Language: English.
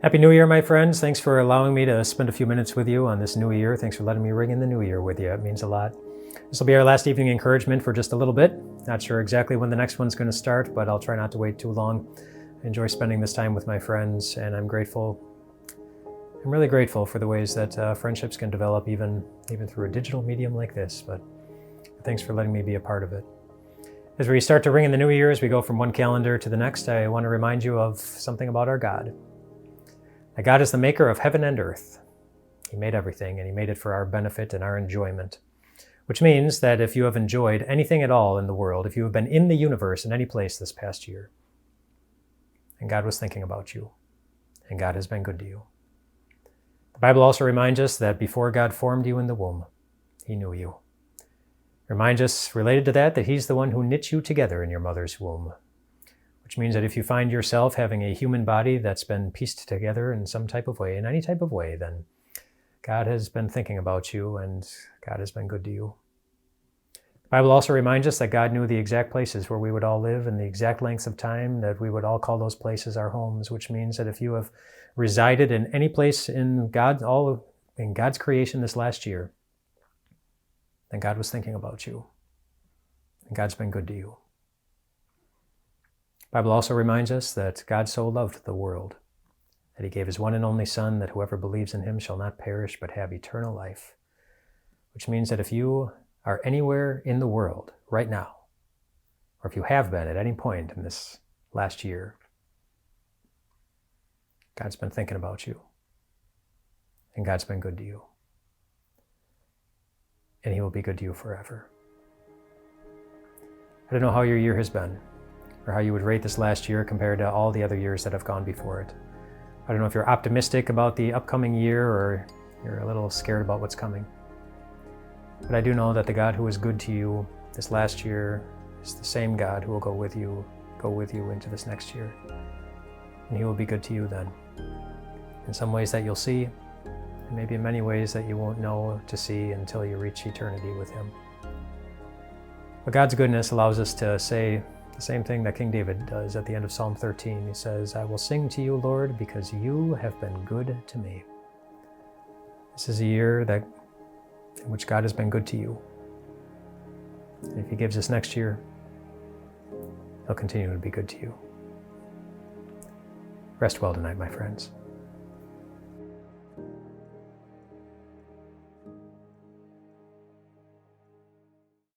Happy New Year, my friends. Thanks for allowing me to spend a few minutes with you on this new year. Thanks for letting me ring in the new year with you. It means a lot. This will be our last evening encouragement for just a little bit. Not sure exactly when the next one's going to start, but I'll try not to wait too long. I enjoy spending this time with my friends, and I'm really grateful for the ways that friendships can develop even through a digital medium like this. But thanks for letting me be a part of it. As we start to ring in the new year, as we go from one calendar to the next, I want to remind you of something about our God. That God is the maker of heaven and earth. He made everything, and He made it for our benefit and our enjoyment. Which means that if you have enjoyed anything at all in the world, if you have been in the universe in any place this past year, and God was thinking about you, and God has been good to you. The Bible also reminds us that before God formed you in the womb, He knew you. Reminds us, related to that He's the one who knit you together in your mother's womb. Which means that if you find yourself having a human body that's been pieced together in some type of way, in any type of way, then God has been thinking about you and God has been good to you. The Bible also reminds us that God knew the exact places where we would all live and the exact lengths of time that we would all call those places our homes, which means that if you have resided in any place in God's creation this last year, then God was thinking about you and God's been good to you. The Bible also reminds us that God so loved the world that He gave His one and only Son, that whoever believes in Him shall not perish but have eternal life. Which means that if you are anywhere in the world right now, or if you have been at any point in this last year, God's been thinking about you, and God's been good to you, and He will be good to you forever. I don't know how your year has been, or how you would rate this last year compared to all the other years that have gone before it. I don't know if you're optimistic about the upcoming year or you're a little scared about what's coming. But I do know that the God who was good to you this last year is the same God who will go with you into this next year. And He will be good to you then. In some ways that you'll see, and maybe in many ways that you won't know to see until you reach eternity with Him. But God's goodness allows us to say the same thing that King David does at the end of Psalm 13. He says, "I will sing to you, Lord, because you have been good to me." This is a year in which God has been good to you. And if He gives us next year, He'll continue to be good to you. Rest well tonight, my friends.